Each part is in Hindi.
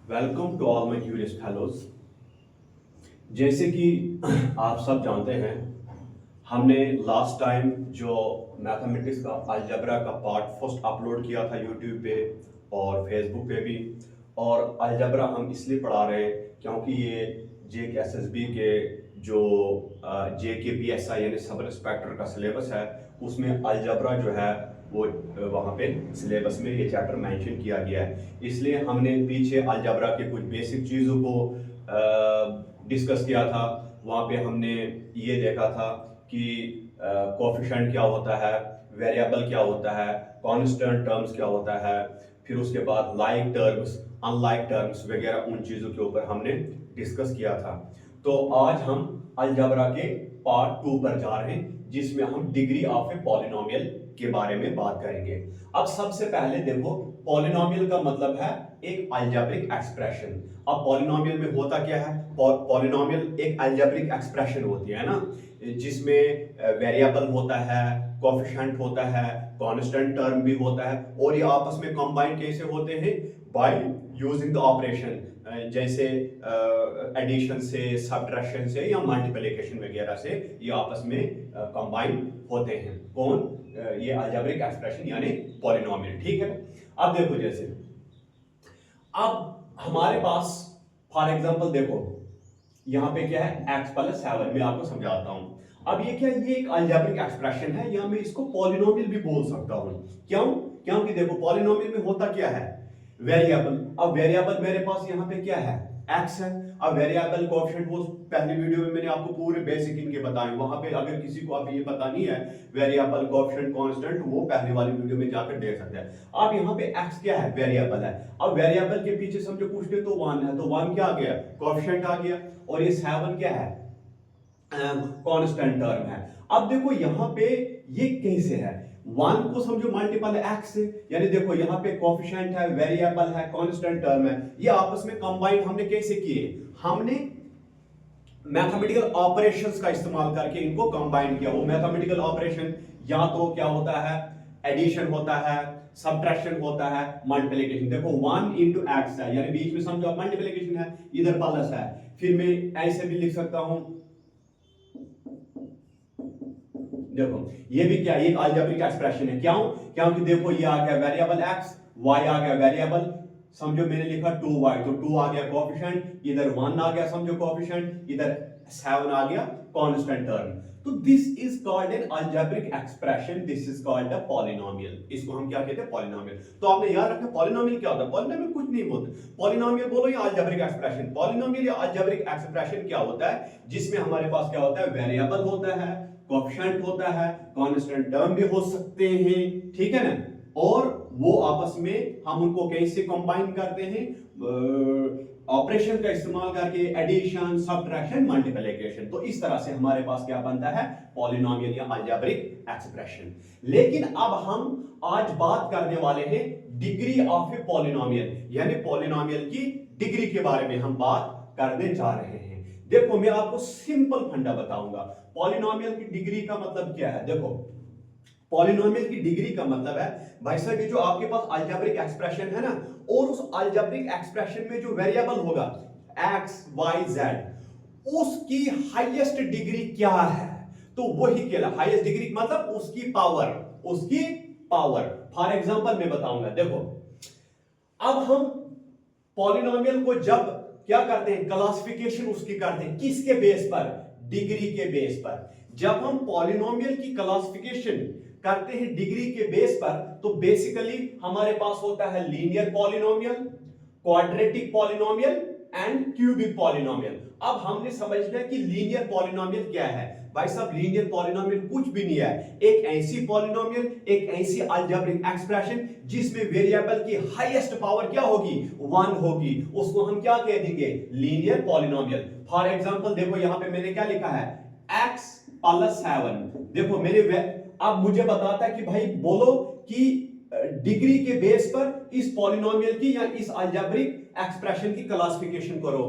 Welcome to all my curious fellows. जैसे कि आप सब जानते हैं, हमने लास्ट टाइम जो मैथमेटिक्स का अलजेब्रा का पार्ट फर्स्ट अपलोड किया था यूट्यूब पे और फेसबुक पे भी। और अलजेब्रा हम इसलिए पढ़ा रहे हैं क्योंकि ये JKSSB के जो JKPSI यानी सब इंस्पेक्टर का सिलेबस है, उसमें अलजेब्रा जो है वो वहाँ पे सिलेबस में ये चैप्टर मेंशन किया गया है। इसलिए हमने पीछे अलजेब्रा के कुछ बेसिक चीज़ों को डिस्कस किया था। वहाँ पे हमने ये देखा था कि कोफिशिएंट क्या होता है, वेरिएबल क्या होता है, कांस्टेंट टर्म्स क्या होता है, फिर उसके बाद लाइक टर्म्स, अनलाइक टर्म्स वगैरह उन चीज़ों के ऊपर हमने डिस्कस किया था। तो आज हम अलजेब्रा के पार्ट 2 पर जा रहे हैं, जिसमें हम डिग्री ऑफ ए पॉलिनोमियल के बारे में बात करेंगे। अब सबसे पहले देखो, पॉलिनोमियल का मतलब है एक अलजेब्रिक एक्सप्रेशन। अब पॉलिनोमियल में होता क्या है? पॉलिनोमियल एक अलजेब्रिक एक्सप्रेशन होती है ना, जिसमें वेरिएबल होता है, कोफिशिएंट होता है, कांस्टेंट टर्म भी होता है, और ये आपस में कंबाइन कैसे होते हैं? बाय यूजिंग द ऑपरेशन, जैसे एडिशन से, सब्ट्रैक्शन से या मल्टीप्लिकेशन वगैरह से ये आपस में कंबाइन होते हैं। कौन? ये अलजेब्रिक एक्सप्रेशन यानी पॉलिनोमियल। ठीक है। अब देखो, जैसे अब हमारे पास फॉर एग्जांपल देखो, यहां पे क्या है? x + 7। मैं आपको समझाता हूं। अब ये क्या? ये एक अलजेब्रिक एक्सप्रेशन है, या मैं इसको पॉलिनोमियल भी बोल सकता हूं। क्यों? क्योंकि देखो, पॉलिनोमियल में होता क्या है? वेरिएबल। अब वेरिएबल मेरे पास यहाँ पे क्या है? x है। अब वेरिएबल कोएफिशिएंट, वो पहली वीडियो में मैंने आपको पूरे बेसिक इनके बताए, वहां पे अगर किसी को अभी ये पता नहीं है वेरिएबल, कोएफिशिएंट, कांस्टेंट, वो पहले वाली वीडियो में जाकर देख सकते हैं। अब यहाँ पे x क्या है? वेरिएबल है। अब वेरिएबल के पीछे समझो कुछ नहीं, तो 1 है, तो 1 क्या आ गया? कोएफिशिएंट आ गया। और ये 7 क्या है? कांस्टेंट टर्म है। अब देखो यहाँ पे ये कैसे है? 1 को समझो मल्टीपल x से, यानी देखो यहाँ पे कोफिशिएंट है, वेरिएबल है, कांस्टेंट टर्म है, ये आपस में कंबाइन हमने कैसे किए? हमने मैथमेटिकल ऑपरेशंस का इस्तेमाल करके इनको कंबाइन किया। वो मैथमेटिकल ऑपरेशन या तो क्या होता है? एडिशन होता है, सब्ट्रैक्शन होता है, मल्टीप्लिकेशन। देखो 1 × x है, यानी बीच में समझो मल्टीप्लिकेशन है, इधर प्लस है। फिर मैं ऐसे भी लिख सकता हूं, देखो ये भी क्या? एक अलजेब्रिक एक्सप्रेशन है। क्यों? क्योंकि देखो ये आ गया वेरिएबल x, y आ गया वेरिएबल, समझो मैंने लिखा 2y, तो 2 आ गया कोएफिशिएंट, इधर 1 आ गया समझो कोएफिशिएंट, इधर 7 आ गया कांस्टेंट टर्म। तो this is called an algebraic expression, this is called a polynomial. इसको हम क्या कहते हैं? पॉलिनोमियल। तो आपने याद रखना, पॉलिनोमियल क्या होता है? पॉलिनोमियल कुछ नहीं होता। पॉलिनोमियल बोलो या अलजेब्रिक एक्सप्रेशन। पॉलिनोमियल या अलजेब्रिक एक्सप्रेशन क्या होता है? जिसमें हमारे पास क्या होता है? वेरिएबल होता है, कोएफिशिएंट होता है, कांस्टेंट टर्म भी हो सकते हैं, ठीक है ना? और वो आपस में हम उनको कैसे कंबाइन करते हैं? ऑपरेशन का इस्तेमाल करके, एडिशन, सब्ट्रैक्शन, मल्टीप्लिकेशन। तो इस तरह से हमारे पास क्या बनता है? पॉलिनोमियल या अलजेब्रिक एक्सप्रेशन। लेकिन अब हम आज बात करने वाले हैं डिग्री ऑफ ए पॉलिनोमियल, यानी पॉलिनोमियल की डिग्री के बारे में हम बात करने जा रहे हैं। देखो मैं आपको सिंपल फंडा बताऊंगा। पॉलिनोमियल की डिग्री का मतलब क्या है? देखो, पॉलिनोमियल की डिग्री का मतलब है भाई साहब, ये जो आपके पास अलजेब्रिक एक्सप्रेशन है ना, और उस अलजेब्रिक एक्सप्रेशन में जो वेरिएबल होगा x, y, z, उसकी हाईएस्ट डिग्री क्या है? तो वही कहला हाईएस्ट डिग्री, मतलब उसकी पावर, उसकी पावर। फॉर एग्जांपल मैं बताऊंगा। देखो, अब हम पॉलिनोमियल को जब क्या करते हैं? क्लासिफिकेशन उसकी करते हैं। किसके बेस पर? डिग्री के बेस पर। जब हम पॉलिनोमियल की क्लासिफिकेशन करते हैं डिग्री के बेस पर, तो बेसिकली हमारे पास होता है linear polynomial, quadratic polynomial and cubic polynomial. अब हमने समझना है कि लीनियर पॉलिनोमियल क्या है। भाई साहब, लीनियर पॉलिनोमियल कुछ भी नहीं है, एक ऐसी पॉलिनोमियल, एक ऐसी अलजेब्रिक एक्सप्रेशन जिसमें वेरिएबल की हाईएस्ट पावर क्या होगी? 1 होगी। उसको हम क्या कह देंगे? Linear polynomial. फॉर एग्जांपल देखो, यहां पे मैंने क्या लिखा है? x + 7। देखो मेरे अब मुझे बताता है कि भाई बोलो कि डिग्री के बेस पर इस पॉलिनोमियल की या इस अलजेब्रिक एक्सप्रेशन की क्लासिफिकेशन करो।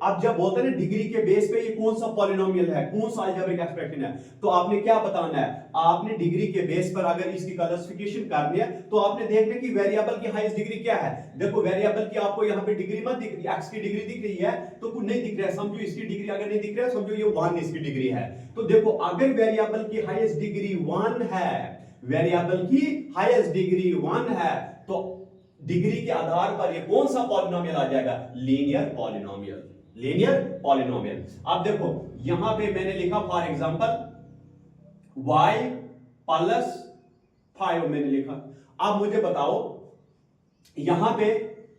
अब जब बोलते हैं ना डिग्री के बेस पे ये कौन सा पॉलिनोमियल है, कौन सा अलजेब्रिक एक्सप्रेशन है, तो आपने क्या बताना है, आपने डिग्री के बेस पर अगर इसकी क्लासिफिकेशन करनी है तो आपने देखना कि वेरिएबल की हाईएस्ट डिग्री क्या है। देखो वेरिएबल की आपको यहाँ पे डिग्री मत दिख रही, एक्स की डिग्री दिख रही है तो कुछ नहीं दिख रहा है, समझो इसकी डिग्री अगर नहीं दिख रहा है समझो ये 1 इसकी डिग्री है। तो देखो अगर वेरिएबल की हाईएस्ट डिग्री 1 है, वेरिएबल की हाईएस्ट डिग्री 1 है, तो डिग्री के आधार पर ये कौन सा पॉलिनोमियल आ जाएगा, लीनियर पॉलिनोमियल, लीनियर पॉलिनोमियल। अब देखो यहां पे मैंने लिखा फॉर एग्जांपल y प्लस 5 मैंने लिखा। अब मुझे बताओ यहां पे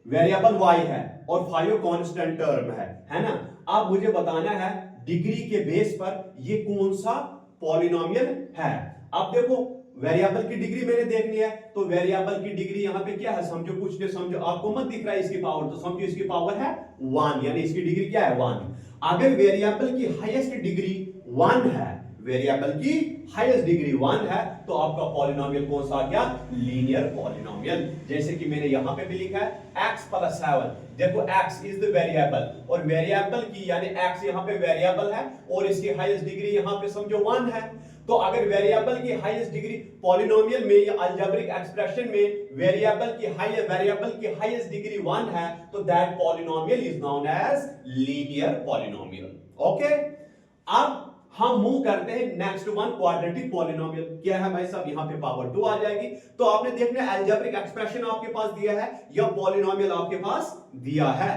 वेरिएबल y है और 5 कांस्टेंट टर्म है ना। अब मुझे बताना है डिग्री के बेस पर ये कौन सा पॉलिनोमियल है। अब देखो वेरिएबल की डिग्री मैंने देखनी है, तो वेरिएबल की डिग्री यहां पे क्या है, समझो कुछ नहीं, समझो आपको मत दिख रहा है इसकी पावर, तो समझो इसकी पावर है 1, यानी इसकी डिग्री क्या है 1। अगर वेरिएबल की हाईएस्ट डिग्री 1 है, वेरिएबल की हाईएस्ट डिग्री 1 है, तो आपका पॉलिनोमियल कौन सा आ गया, लीनियर पॉलिनोमियल। जैसे कि मैंने यहां पे भी लिखा है x प्लस 7। देखो x इज द वेरिएबल और वेरिएबल की यानी x यहां पे वेरिएबल है और इसकी हाईएस्ट डिग्री यहां पे समझो 1 है। तो अगर वेरिएबल की हाईएस्ट डिग्री पॉलिनोमियल में या अलजेब्रिक एक्सप्रेशन में वेरिएबल की हाईएस्ट डिग्री 1 है, तो that polynomial is known as linear polynomial. Okay, अब हम मूव करते हैं नेक्स्ट वन, क्वाड्रेटिक पॉलिनोमियल। क्या है भाई साहब, यहां पे पावर 2 आ जाएगी। तो आपने देखना है अलजेब्रिक एक्सप्रेशन आपके पास दिया है या पॉलिनोमियल आपके पास दिया है।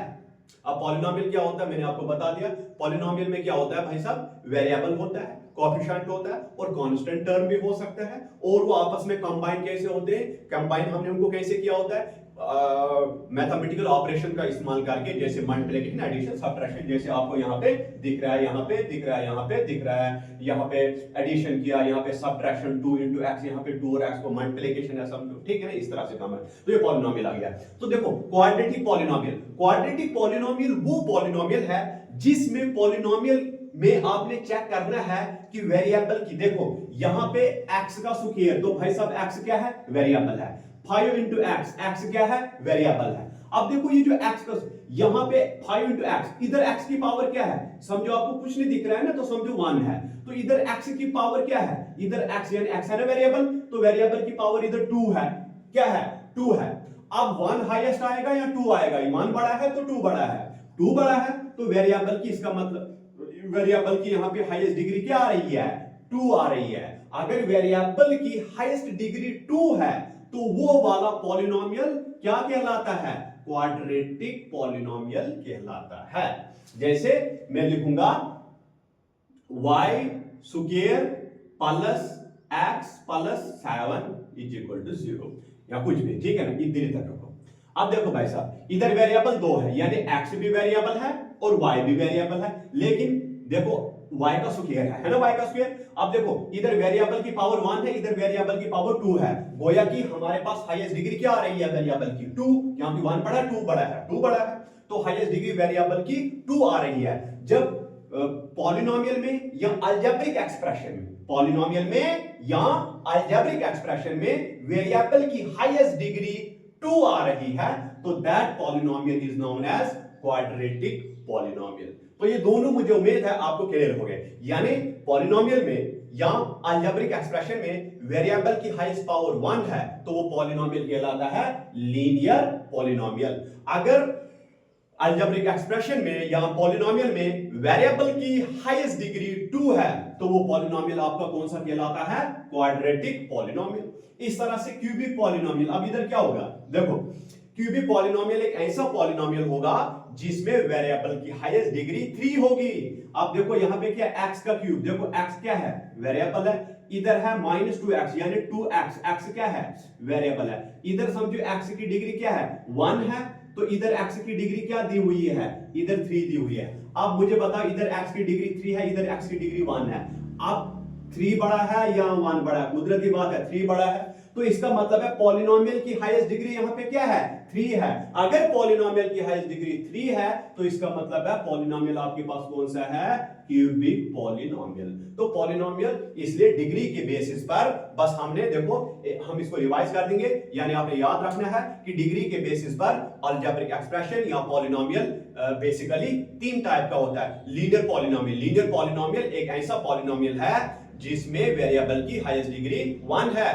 अब पॉलिनोमियल क्या होता है मैंने आपको बता दिया। पॉलिनोमियल में क्या होता है भाई साहब, वेरिएबल होता है, कोएफिशिएंट होता है और कांस्टेंट टर्म भी हो सकता है, और वो आपस में कंबाइन कैसे होते हैं, कंबाइन हमने उनको कैसे किया होता है, मैथमेटिकल ऑपरेशन का इस्तेमाल करके, जैसे मल्टीप्लिकेशन, एडिशन, सब्ट्रैक्शन, जैसे आपको यहाँ पे दिख रहा है, यहाँ पे दिख रहा है, यहाँ पे दिख रहा है, यहाँ पे एडिशन किया, यहाँ पे सब्ट्रैक्शन 2 into x, यहाँ पे 2 और x को मल्टीप्लिकेशन है, समझो ठीक है ना, इस तरह से काम है। तो ये पॉलिनोमियल आ गया। तो देखो क्वाड्रेटिक पॉलिनोमियल, क्वाड्रेटिक पॉलिनोमियल वो पॉलिनोमियल है जिसमें पॉलिनोमियल में आपने चेक करना है कि वेरिएबल की, देखो यहां पे x का स्क्वायर, तो भाई साहब x क्या है, वेरिएबल है, 5 into x, x क्या है, वेरिएबल है। अब देखो ये जो x का यहां पे 5 into x, इधर x की पावर क्या है, समझो आपको कुछ नहीं दिख रहा है ना, तो समझो 1 है, तो इधर x की पावर क्या है, इधर x यानी x है ना वेरिएबल, तो वेरिएबल की पावर इधर 2 है, क्या है, 2 है। अब 1 हाईएस्ट आएगा या 2 आएगा, 1 बड़ा है तो 2 बड़ा है, 2 बड़ा है तो वेरिएबल की, इसका मतलब वेरिएबल की यहां पे हाईएस्ट डिग्री क्या आ रही है, 2 आ रही है। अगर वेरिएबल की हाईएस्ट डिग्री 2 है तो वो वाला पॉलिनोमियल क्या कहलाता है, क्वाड्रेटिक पॉलिनोमियल कहलाता है। जैसे मैं लिखूंगा y square plus x plus 7 is equal to 0 या कुछ भी, ठीक है ना, इधर तक रखो। अब देखो भाई साहब इधर वेरिएबल 2 है, यानी x भी वेरिएबल है और y भी वेरिएबल है, लेकिन देखो y का स्क्वायर है ना, y का स्क्वायर। अब देखो इधर वेरिएबल की पावर 1 है, इधर वेरिएबल की पावर 2 है, गोया कि हमारे पास हाईएस्ट डिग्री क्या आ रही है वेरिएबल की, 2, यहां पे 1 बड़ा है, 2 बड़ा है, 2 बड़ा है, तो हाईएस्ट डिग्री वेरिएबल की 2 आ रही है। जब पॉलिनोमियल में या अलजेब्रिक एक्सप्रेशन में, पॉलिनोमियल में या अलजेब्रिक एक्सप्रेशन में वेरिएबल की हाईएस्ट डिग्री 2 आ रही है, तो that polynomial is known as quadratic polynomial. तो ये दोनों मुझे उम्मीद है आपको क्लियर हो गए, यानी पॉलिनोमियल में या अलजेब्रिक एक्सप्रेशन में वेरिएबल की हाईएस्ट पावर 1 है तो वो पॉलिनोमियल कहलाता है लीनियर पॉलिनोमियल। अगर अलजेब्रिक एक्सप्रेशन में या पॉलिनोमियल में वेरिएबल की हाईएस्ट डिग्री 2 है तो वो पॉलिनोमियल आपका कौन सा कहलाता है, क्वाड्रेटिक पॉलिनोमियल। इस तरह से क्यूबिक पॉलिनोमियल, अब इधर क्या होगा, देखो क्यूबिक पॉलिनोमियल एक ऐसा पॉलिनोमियल होगा जिसमें वेरिएबल की हाईएस्ट डिग्री 3 होगी। अब देखो यहां पे क्या, x का क्यूब, देखो x क्या है, वेरिएबल है, इधर है -2x यानी 2x, x क्या है, वेरिएबल है, इधर समझो x की डिग्री क्या है, 1 है, तो इधर x की डिग्री क्या दी हुई है, इधर 3 दी हुई है। अब मुझे बताओ इधर x की डिग्री 3 है, इधर x की डिग्री 1 है, अब 3 बड़ा है या 1 बड़ा है, कुदरती बात है 3 बड़ा है, तो इसका मतलब है पॉलिनोमियल की हाईएस्ट डिग्री यहां पे क्या है, 3 है। अगर पॉलिनोमियल की हाईएस्ट डिग्री 3 है तो इसका मतलब है पॉलिनोमियल आपके पास कौन सा है, क्यूबिक पॉलिनोमियल। तो पॉलिनोमियल इसलिए डिग्री के बेसिस पर बस हमने देखो हम इसको रिवाइज कर देंगे, यानी आपने याद रखना है कि डिग्री के बेसिस पर अलजेब्रिक एक्सप्रेशन या पॉलिनोमियल बेसिकली तीन टाइप का होता है। लीनियर पॉलिनोमियल, लीनियर पॉलिनोमियल एक ऐसा पॉलिनोमियल है जिसमें वेरिएबल की हाईएस्ट डिग्री 1 है।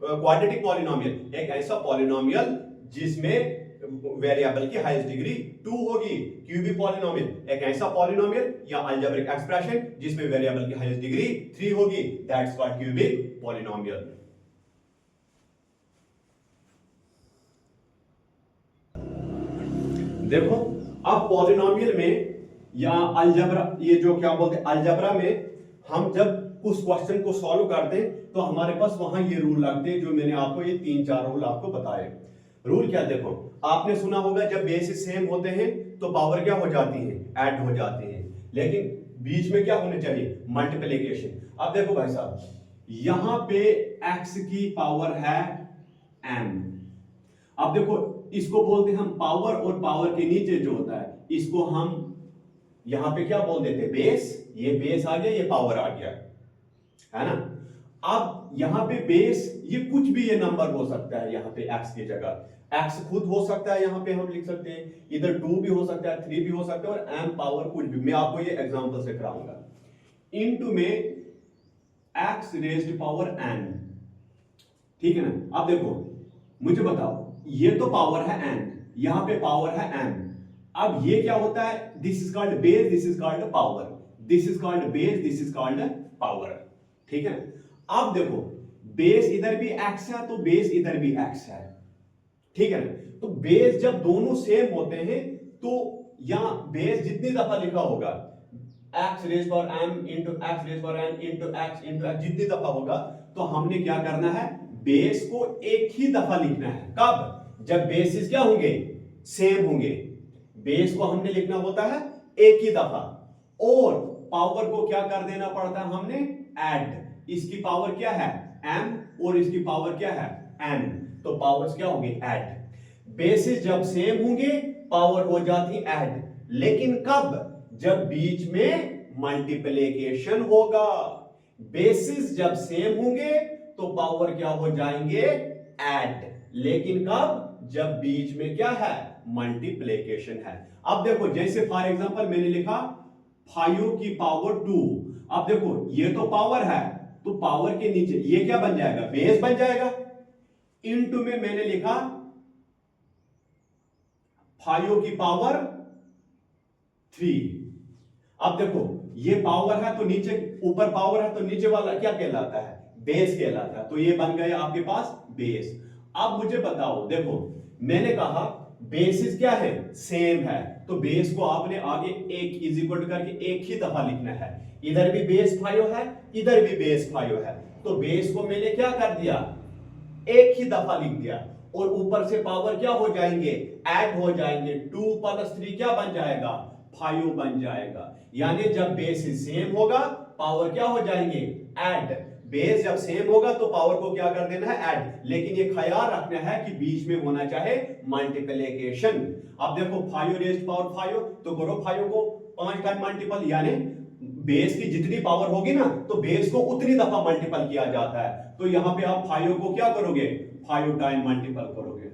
क्वाड्रेटिक पॉलिनोमियल एक ऐसा पॉलिनोमियल जिसमें वेरिएबल की हाईएस्ट डिग्री 2 होगी। क्यूबिक पॉलिनोमियल एक ऐसा पॉलिनोमियल या अलजेब्रिक एक्सप्रेशन जिसमें वेरिएबल की हाईएस्ट डिग्री 3 होगी, दैट्स कॉल्ड क्यूबिक पॉलिनोमियल। देखो अब पॉलिनोमियल में या अलजेब्रा, ये जो क्या बोलते हैं अलजेब्रा में, हम जब उस क्वेश्चन को सॉल्व करते हैं तो हमारे पास वहां ये रूल लगते हैं जो मैंने आपको ये 3-4 रूल आपको बताए। रूल क्या, देखो आपने सुना होगा जब बेसिस सेम होते हैं तो पावर क्या हो जाती है, ऐड हो जाती है, लेकिन बीच में क्या होने चाहिए, मल्टीप्लिकेशन। अब देखो भाई साहब, यहां पे x की पावर है m। अब देखो इसको बोलते हैं हम पावर, और पावर के नीचे जो होता है इसको हम यहां पे क्या बोल देते हैं, बेस। ये बेस आ गया, ये पावर आ गया, है ना। अब यहां पे बेस, ये कुछ भी ये नंबर हो सकता है, यहां पे x की जगह x खुद हो सकता है, यहां पे हम लिख सकते हैं, इधर 2 भी हो सकता है, 3 भी हो सकता है, और m पावर कुछ भी। मैं आपको ये एग्जांपल से कराऊंगा। इनटू में x रेज्ड पावर n, ठीक है ना। अब देखो मुझे बताओ, ये तो पावर है n, यहां पे पावर है m। अब ये क्या होता है, this is called base, this is called power, this is called base, this is called power, ठीक है। अब देखो बेस इधर भी x है तो बेस इधर भी x है, ठीक है ना। तो बेस जब दोनों सेम होते हैं तो यहां बेस जितनी दफा लिखा होगा x raise power m into x raise power n into x into x, जितनी दफा होगा, तो हमने क्या करना है, बेस को एक ही दफा लिखना है। कब, जब बेसिस क्या होंगे, सेम होंगे। बेस को हमने लिखना होता है एक ही दफा, और पावर को क्या कर देना पड़ता है, हमने ऐड। इसकी पावर क्या है m और इसकी पावर क्या है n, तो पावर्स क्या होंगे, ऐड। बेसिस जब सेम होंगे पावर हो जाती ऐड, लेकिन कब, जब बीच में मल्टीप्लिकेशन होगा। बेसिस जब सेम होंगे तो पावर क्या हो जाएंगे, ऐड, लेकिन कब, जब बीच में क्या है, मल्टीप्लिकेशन है। अब देखो जैसे फॉर एग्जांपल मैंने लिखा 5 की पावर 2। अब देखो ये तो पावर है, तो पावर के नीचे ये क्या बन जाएगा, बेस बन जाएगा। इनटू में मैंने लिखा 5 की पावर 3। अब देखो ये पावर है तो नीचे, ऊपर पावर है तो नीचे वाला क्या कहलाता है, बेस कहलाता है। तो ये बन गया आपके पास बेस। अब मुझे बताओ, देखो मैंने कहा बेसिस क्या है, सेम है, तो बेस को आपने आगे एक इज इक्वल करके एक ही दफा लिखना है। इधर भी बेस 5 है, इधर भी बेस 5 है, तो बेस को मैंने क्या कर दिया, एक ही दफा लिख दिया, और ऊपर से पावर क्या हो जाएंगे, ऐड हो जाएंगे। 2 + 3 क्या बन जाएगा, 5 बन जाएगा। यानी जब बेस सेम होगा पावर क्या हो जाएंगे, ऐड। बेस जब सेम होगा तो पावर को क्या कर देना है, ऐड, लेकिन ये ख्याल रखना है कि बीच में होना चाहे मल्टीप्लिकेशन। अब देखो 5 रेज़्ड पावर 5, तो करो 5 को 5 टाइम मल्टीपल, यानी बेस की जितनी पावर होगी ना तो बेस को उतनी दफा मल्टीपल किया जाता है। तो यहां पे आप 5 को क्या करोगे, 5 टाइम मल्टीपल करोगे,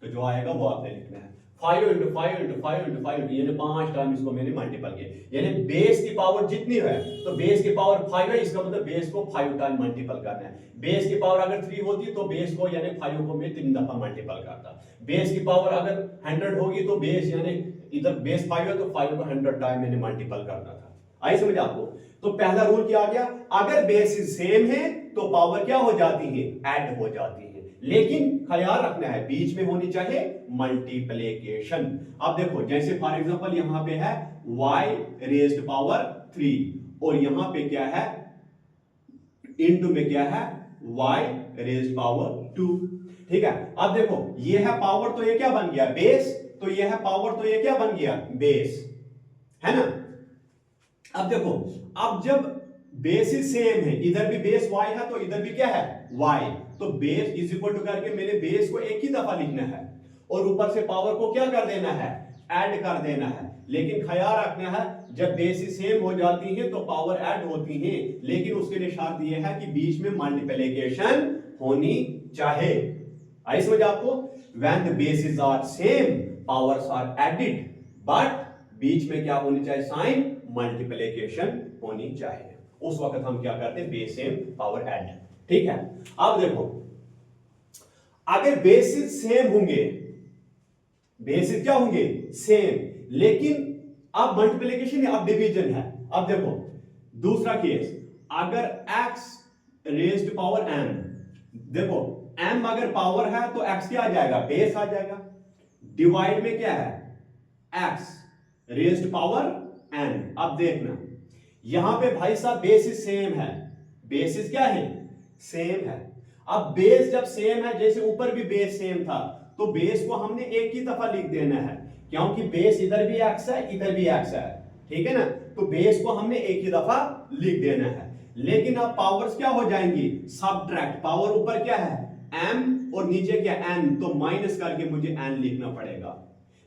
तो जो आएगा वो आपने लिखना है 5 × 5 × 5 × 5, यानी 5 टाइम इसको मैंने मल्टीपल किया। यानी बेस की पावर जितनी है, तो बेस की पावर 5 है, इसका मतलब बेस को 5 टाइम मल्टीपल करना है। बेस की पावर अगर 3 होती तो बेस को यानी 5 को मैं 3 दफा मल्टीपल करता। बेस की पावर अगर 100 होगी तो बेस यानी इधर बेस 5 है तो 5 को 100 टाइम मैंने मल्टीपल करना था। आई समझ आपको। तो पहला रूल क्या आ गया, अगर बेस सेम है तो पावर क्या हो जाती है, ऐड हो जाती है, लेकिन ख्याल रखना है बीच में होनी चाहिए मल्टीप्लिकेशन। अब देखो जैसे फॉर एग्जांपल यहां पे है y रेज़्ड पावर 3, और यहां पे क्या है, इनटू में क्या है, y रेज़्ड पावर 2, ठीक है। अब देखो ये है पावर, तो ये क्या बन गया, बेस, तो ये है पावर, तो ये क्या बन गया, बेस, है ना। अब देखो, अब जब बेसिस सेम है, इधर भी बेस y है तो इधर भी क्या है, y, तो बेस इज इक्वल टू करके मैंने बेस को एक ही दफा लिखना है, और ऊपर से पावर को क्या कर देना है, ऐड कर देना है। लेकिन ख्याल रखना है जब बेसिस सेम हो जाती है तो पावर ऐड होती है, लेकिन उसके लिए शर्त यह है कि बीच में मल्टीप्लिकेशन होनी चाहिए। आई समझ आपको? When the basis are same powers are added, but बीच में क्या होनी चाहिए? साइन मल्टीप्लिकेशन होनी चाहिए। उस वक्त हम क्या करते हैं? Base same power add. ठीक है, अब देखो अगर बेसिस सेम होंगे, बेसिस क्या होंगे? सेम, लेकिन अब मल्टीप्लिकेशन अब डिवीजन है। अब देखो दूसरा केस, अगर x रेज्ड पावर m, देखो m अगर पावर है तो x क्या आ जाएगा? बेस आ जाएगा। डिवाइड में क्या है? x raised power n। अब देखना यहां पे भाई साहब बेसिस सेम है, बेसिस क्या है? सेम है। अब बेस जब सेम है, जैसे ऊपर भी बेस सेम था, तो बेस को हमने एक ही दफा लिख देना है, क्योंकि बेस इधर भी x है इधर भी x है, ठीक है ना? तो बेस को हमने एक ही दफा लिख देना है। लेकिन अब पावर्स क्या हो जाएंगी? सब्ट्रैक्ट। पावर ऊपर क्या है? m और नीचे क्या? n, तो माइनस करके मुझे n लिखना पड़ेगा।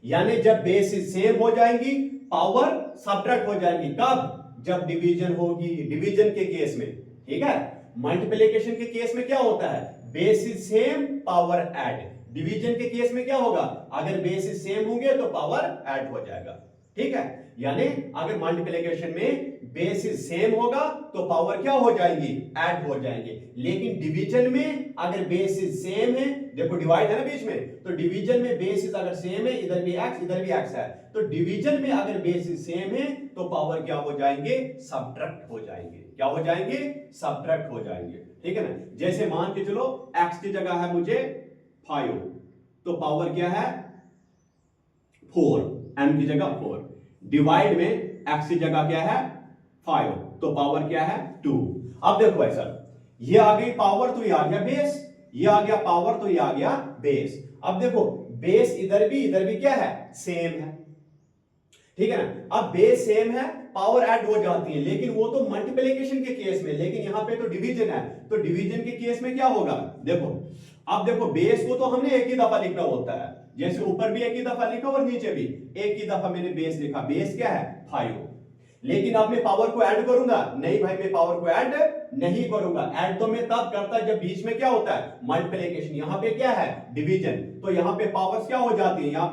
यानी जब बेस सेम हो जाएंगी पावर सब्ट्रैक्ट हो जाएंगी। कब? जब डिवीजन होगी, डिवीजन के केस में। ठीक है, मल्टीप्लिकेशन के केस में क्या होता है? Base is same power add. Division के केस में क्या होगा? अगर बेस इज सेम होंगे तो पावर ऐड हो जाएगा। ठीक है, यानी अगर मल्टीप्लिकेशन में बेस इज सेम होगा तो पावर क्या हो जाएंगी? ऐड हो जाएंगे। लेकिन डिवीजन में अगर बेस इज सेम है, देखो डिवाइड है ना बीच में, तो डिवीजन में बेस इज अगर सेम है, इधर भी x इधर भी x है, तो डिवीजन में अगर बेस इज सेम है तो पावर क्या हो जाएंगे? सब्ट्रैक्ट हो जाएंगे। क्या हो जाएंगे? सब्ट्रैक्ट हो जाएंगे। ठीक है ना? जैसे मान के चलो x की जगह है मुझे 5, तो पावर क्या है? 4, m की जगह 4। डिवाइड में x की जगह क्या है? 5, तो पावर क्या है? 2। अब देखो भाई सर, ये आ गई पावर तो ये आ गया बेस, ये आ गया पावर तो ये आ गया बेस। अब देखो बेस इधर भी क्या है? सेम है। ठीक है ना? अब बेस सेम है, पावर ऐड हो जाती है, लेकिन वो तो मल्टीप्लिकेशन के केस में, लेकिन यहां पे तो डिवीजन है, तो डिवीजन के केस में क्या होगा? देखो अब देखो बेस को तो हमने एक ही दफा लिखना होता है, जैसे ऊपर भी एक ही दफा लिखा और नीचे भी एक ही दफा मैंने बेस लिखा। बेस क्या है? 5। लेकिन अब मैं पावर को ऐड करूंगा? नहीं भाई, मैं पावर को ऐड नहीं करूंगा। ऐड तो मैं तब करता जब बीच में क्या होता है? मल्टीप्लिकेशन। यहां पे क्या है? डिवीजन। तो यहां पे पावर्स क्या हो जाती है? यहां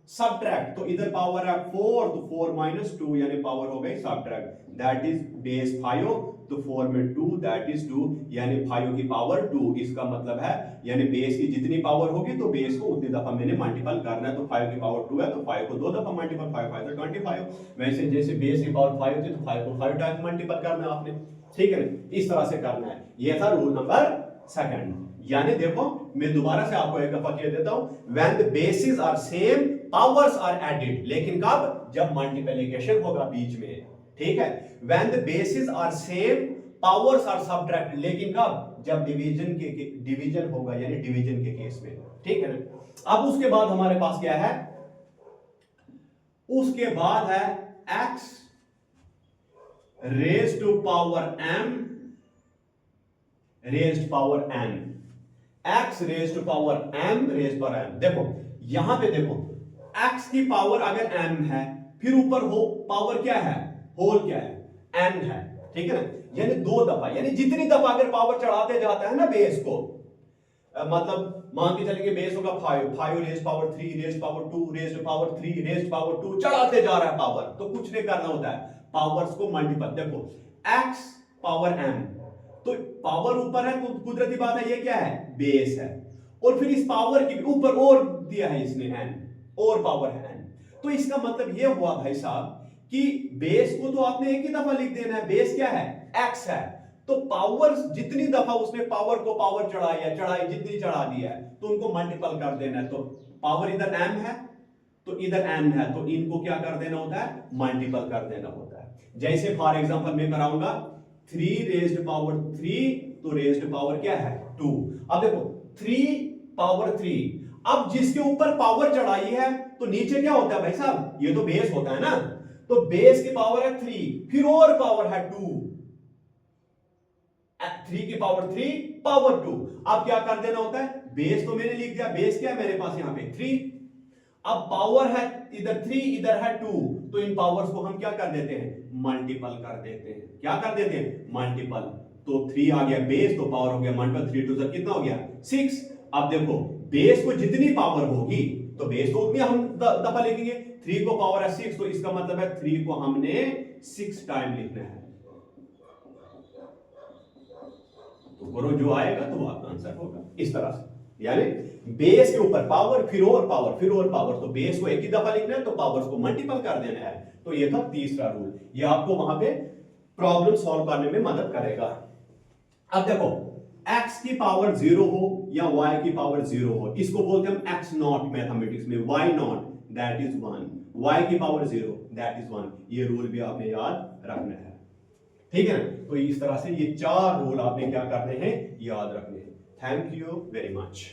सब्ट्रैक्ट, तो इधर पावर है 4, तो 4 माइनस 2 यानी पावर हो गई सब्ट्रैक्ट। दैट इज बेस 5, तो 4 में 2 दैट इज 2, यानी 5 की पावर 2। इसका मतलब है यानी बेस की जितनी पावर होगी तो बेस को उतनी दफा मैंने मल्टीपल करना है। तो 5 की पावर 2 है तो 5 को 2 दफा मल्टीपल, 5 5 तो 25। वैसे जैसे बेस की पावर 5 थी तो 5 को 5 टाइम्स मल्टीपल करना है आपने। ठीक है ना? इस तरह से करना है। ये था रूल नंबर सेकंड। यानी देखो मैं दोबारा से आपको एक दफा कह देता हूं, when the basis are same powers are added. लेकिन कब? जब मल्टीप्लिकेशन होगा बीच में। ठीक है, when the basis are same powers are subtracted. लेकिन कब? जब डिवीजन होगा, यानी डिवीजन के केस में। ठीक है ना? अब उसके बाद हमारे पास क्या है? उसके बाद है x raise to power m raised power n। x raise to power m raise पर m। देखो यहां पे देखो x की पावर अगर m है, फिर ऊपर हो पावर क्या है? होल क्या है? n है। ठीक है ना? यानी 2 दफा, यानी जितनी दफा अगर पावर चढ़ाते जाता है ना बेस को, मतलब मान के चलेंगे बेस होगा 5 raise power 3 raise power 2 raise power 3 raise power 2, चढ़ाते जा रहा है पावर, तो कुछ नहीं करना होता है, पावर्स को मल्टीपल। देखो x पावर m, तो पावर ऊपर है तो कुदरती बात है ये क्या है? बेस है, और फिर इस पावर के ऊपर और दिया है इसने n, और पावर है n। तो इसका मतलब ये हुआ भाई साहब कि बेस को तो आपने एक ही दफा लिख देना है। बेस क्या है? x है, तो पावर जितनी दफा उसने पावर को पावर चढ़ाई जितनी चढ़ा दिया है तो उनको मल्टीपल कर देना है। तो पावर इधर m है तो इधर n है, तो इनको क्या कर देना होता है? मल्टीपल कर देना होता है। जैसे फॉर एग्जांपल मैं कराऊंगा 3 रेज्ड पावर 3, तो रेज्ड पावर क्या है? 2। अब देखो 3 पावर 3, अब जिसके ऊपर पावर चढ़ाई है तो नीचे क्या होता है भाई साहब? ये तो बेस होता है ना, तो बेस की पावर है 3, फिर और पावर है 2, 3 की पावर 3 पावर 2। अब क्या कर देना होता है? बेस तो मैंने लिख दिया, बेस क्या है मेरे पास यहां पे? 3। अब पावर है इधर 3 इधर है 2, तो इन पावर्स को हम क्या कर देते हैं, मल्टीपल कर देते हैं। क्या कर देते हैं, मल्टीपल। तो 3 आ गया बेस, तो पावर हो गया मल्टीपल, 3 टू कितना हो गया 6। अब देखो बेस को जितनी पावर होगी तो बेस को उतनी हम दफा लिखेंगे। 3 को पावर है 6, तो इसका मतलब है 3 को हमने 6 टाइम लिखना है। तो करो जो आएगा तो वो आपका आंसर होगा इस तरह से। यानी बेस के ऊपर पावर, फिर और पावर, फिर और पावर। तो बेस को एक ही दफा लिखना है तो पावर्स को मल्टीपल कर देना है। तो ये था तीसरा रूल, ये आपको वहां पे प्रॉब्लम सॉल्व करने में मदद करेगा। अब देखो x की पावर 0 हो या y की पावर 0 हो, इसको बोलते हैं हम x नॉट मैथमेटिक्स में, y not that is 1, y की पावर 0 दैट इज 1। ये रूल भी आपने याद रखना है, ठीक है ना। तो इस तरह से ये 4 रूल आपने क्या करने हैं, याद रखने हैं। Thank you very much.